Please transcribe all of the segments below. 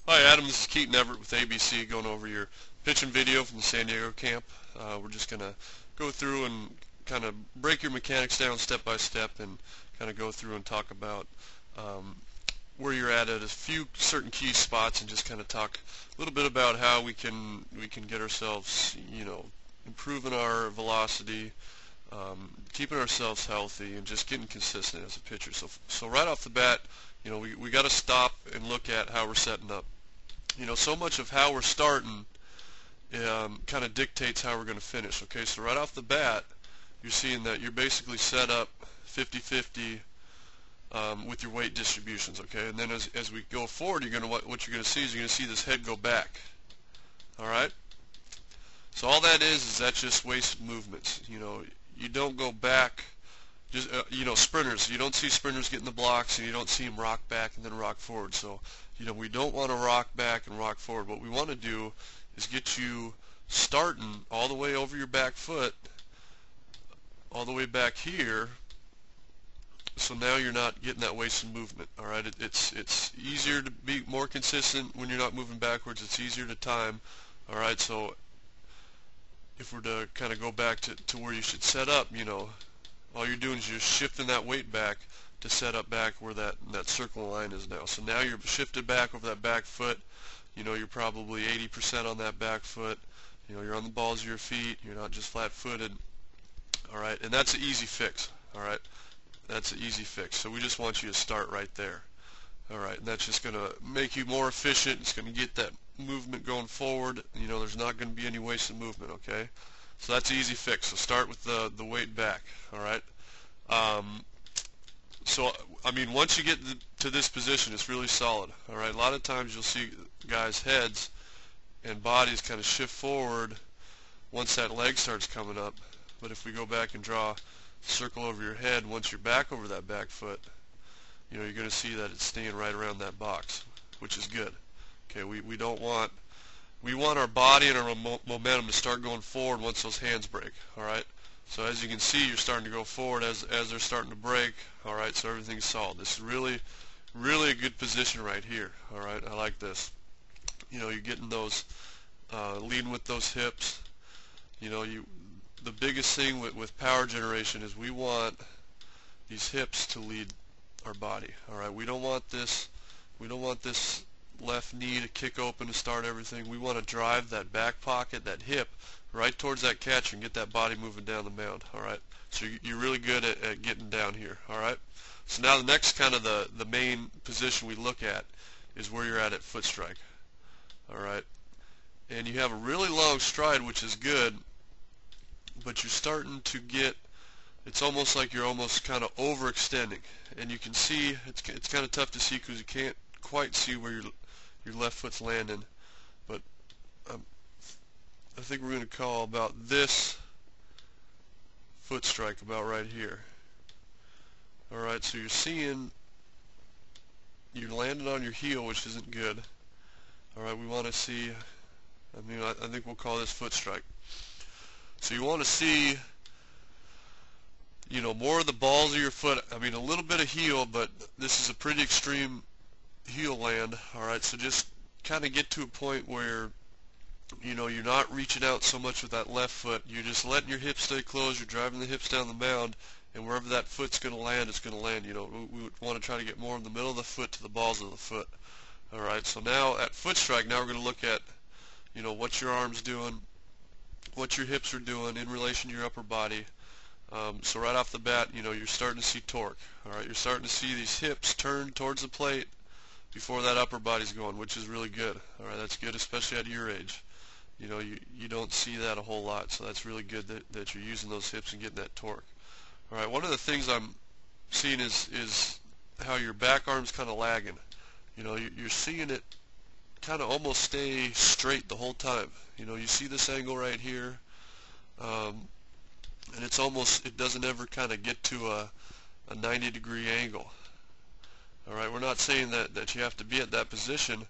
Hi Adam, this is Keaton Everett with ABC going over your pitching video from the San Diego camp. We're just going to go through and kind of break your mechanics down step by step and kind of go through and talk about where you're at a few certain key spots and just kind of talk a little bit about how we can get ourselves, improving our velocity, keeping ourselves healthy, and just getting consistent as a pitcher. So right off the bat, we got to stop and look at how we're setting up. So much of how we're starting kind of dictates how we're going to finish. Okay, so right off the bat, you're seeing that you're basically set up 50-50 with your weight distributions. Okay, and then as we go forward, what you're going to see is you're going to see this head go back. All right. So all that is that's just wasted movements. You don't go back. Just sprinters. You don't see sprinters get in the blocks, and you don't see them rock back and then rock forward. So we don't want to rock back and rock forward. What we want to do is get you starting all the way over your back foot, all the way back here. So now you're not getting that wasted movement. All right, it's easier to be more consistent when you're not moving backwards. It's easier to time. All right, so if we're to kind of go back to where you should set up, all you're doing is you're shifting that weight back to set up back where that circle line is now. So now you're shifted back over that back foot. You're probably 80% on that back foot. You're on the balls of your feet. You're not just flat-footed. All right, and that's an easy fix. All right, that's an easy fix. So we just want you to start right there. All right, and that's just going to make you more efficient. It's going to get that movement going forward. There's not going to be any wasted movement. Okay, so that's an easy fix. So start with the weight back. All right. So I mean, once you get to this position, it's really solid. All right. A lot of times you'll see guys' heads and bodies kind of shift forward once that leg starts coming up. But if we go back and draw a circle over your head, once you're back over that back foot, you're going to see that it's staying right around that box, which is good. Okay. We don't want. We want our body and our momentum to start going forward once those hands break. All right. So as you can see, you're starting to go forward as they're starting to break. All right, so everything's solid. This is really a good position right here. All right, I like this. You're getting those, leading with those hips. The biggest thing with power generation is we want these hips to lead our body. All right, we don't want this left knee to kick open to start everything. We want to drive that back pocket, that hip, right towards that catcher and get that body moving down the mound. All right, so you're really good at getting down here. All right, so now the next kind of the main position we look at is where you're at foot strike. All right, and you have a really long stride, which is good, but you're starting to get, it's almost like you're almost kind of overextending, and you can see it's kind of tough to see because you can't quite see where your left foot's landing, but I think we're going to call about this foot strike about right here. All right, so you're seeing you're landing on your heel, which isn't good. All right, we want to see, I think we'll call this foot strike. So you want to see, more of the balls of your foot. A little bit of heel, but this is a pretty extreme heel land. All right, so just kind of get to a point where you're not reaching out so much with that left foot. You're just letting your hips stay closed. You're driving the hips down the mound, and wherever that foot's going to land, it's going to land. We would want to try to get more in the middle of the foot to the balls of the foot. All right, so now at foot strike, now we're going to look at, what your arm's doing, what your hips are doing in relation to your upper body. So right off the bat, you're starting to see torque. All right, you're starting to see these hips turn towards the plate before that upper body's going, which is really good. All right, that's good, especially at your age. You don't see that a whole lot, so that's really good that you're using those hips and getting that torque. All right, one of the things I'm seeing is how your back arm's kind of lagging. You're seeing it kind of almost stay straight the whole time. You see this angle right here, and it doesn't ever kind of get to a 90-degree angle. All right, we're not saying that you have to be at that position,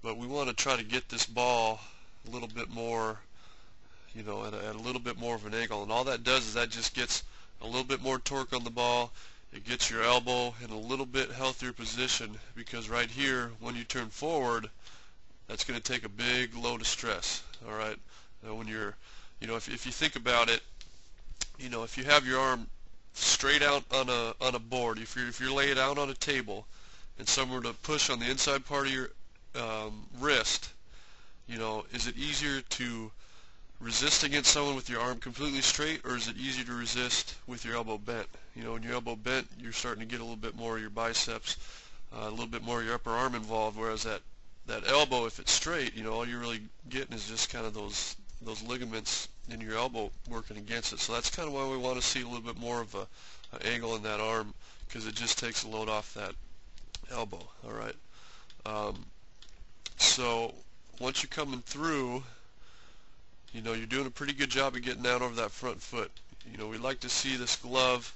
but we want to try to get this ball a little bit more, at a little bit more of an angle. And all that does is that just gets a little bit more torque on the ball. It gets your elbow in a little bit healthier position, because right here, when you turn forward, that's going to take a big load of stress. All right. When you're, if you think about it, if you have your arm straight out on a board, if you're laid out on a table, and someone were to push on the inside part of your wrist, is it easier to resist against someone with your arm completely straight, or is it easier to resist with your elbow bent? When your elbow bent, you're starting to get a little bit more of your biceps, a little bit more of your upper arm involved, whereas that elbow, if it's straight, all you're really getting is just kind of those ligaments in your elbow working against it. So that's kind of why we want to see a little bit more of an angle in that arm, because it just takes the load off that elbow. All right. So once you're coming through, you're doing a pretty good job of getting down over that front foot. We'd like to see this glove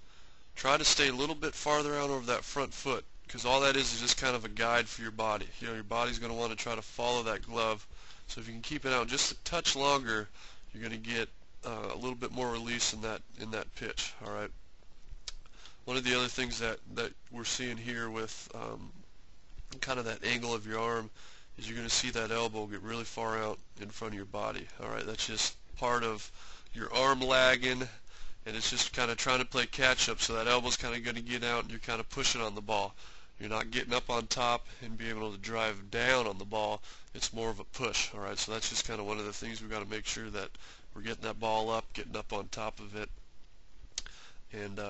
try to stay a little bit farther out over that front foot, because all that is just kind of a guide for your body. Your body's going to want to try to follow that glove. So if you can keep it out just a touch longer, you're going to get a little bit more release in that pitch. All right. One of the other things that we're seeing here with kind of that angle of your arm is you're going to see that elbow get really far out in front of your body. All right. That's just part of your arm lagging, and it's just kind of trying to play catch up. So that elbow's kind of going to get out, and you're kind of pushing on the ball. You're not getting up on top and being able to drive down on the ball. It's more of a push. All right. So that's just kind of one of the things we've got to make sure that we're getting that ball up, getting up on top of it, and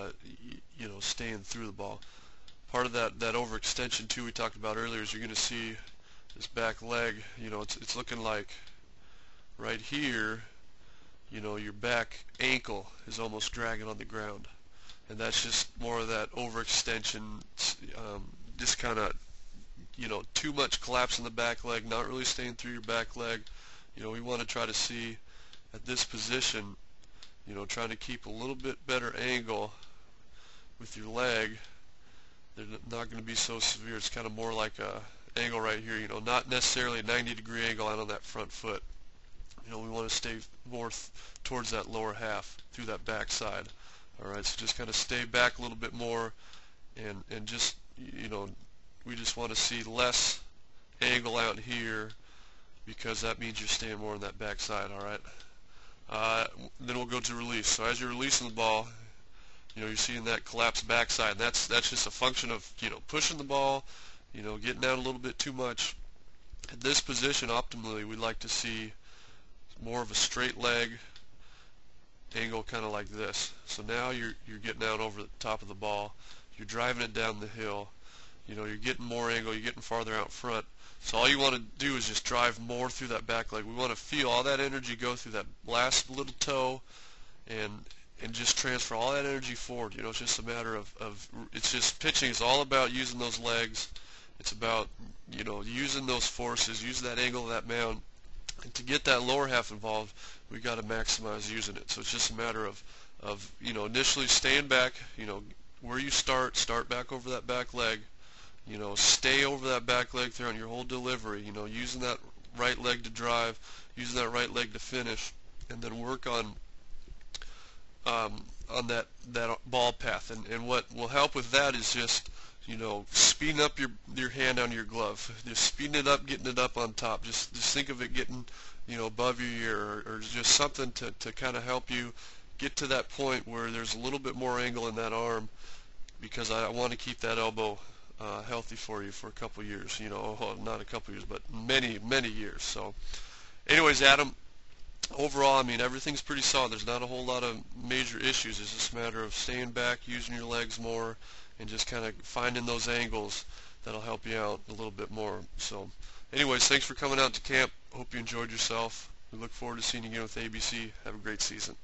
staying through the ball. Part of that overextension too we talked about earlier is you're going to see this back leg. It's looking like right here. Your back ankle is almost dragging on the ground, and that's just more of that overextension. Just kind of too much collapse in the back leg, not really staying through your back leg. We want to try to see at this position, trying to keep a little bit better angle with your leg. They're not going to be so severe. It's kind of more like a angle right here, not necessarily a 90-degree angle out on that front foot. We want to stay more towards that lower half through that back side. All right, so just kind of stay back a little bit more, and just, we just want to see less angle out here, because that means you're staying more on that back side. All right. Then we'll go to release. So as you're releasing the ball, you're seeing that collapsed backside. That's just a function of pushing the ball, getting down a little bit too much. At this position, optimally, we'd like to see more of a straight leg angle, kind of like this. So now you're getting down over the top of the ball. You're driving it down the hill. You're getting more angle. You're getting farther out front. So all you want to do is just drive more through that back leg. We want to feel all that energy go through that last little toe, and just transfer all that energy forward. It's just a matter of it's just pitching is all about using those legs. It's about using those forces, using that angle of that mound. And to get that lower half involved, we got to maximize using it. So it's just a matter of initially staying back, where you start back over that back leg, stay over that back leg throughout your whole delivery, using that right leg to drive, using that right leg to finish, and then work on that ball path. And what will help with that is just speeding up your hand on your glove, just speeding it up, getting it up on top. Just think of it getting above your ear, or just something to kind of help you get to that point where there's a little bit more angle in that arm, because I want to keep that elbow healthy for you for a couple years. Not a couple years, but many years. So anyways, Adam, overall, everything's pretty solid. There's not a whole lot of major issues. It's just a matter of staying back, using your legs more, and just kind of finding those angles that'll help you out a little bit more. So anyways, thanks for coming out to camp. Hope you enjoyed yourself. We look forward to seeing you again with ABC. Have a great season.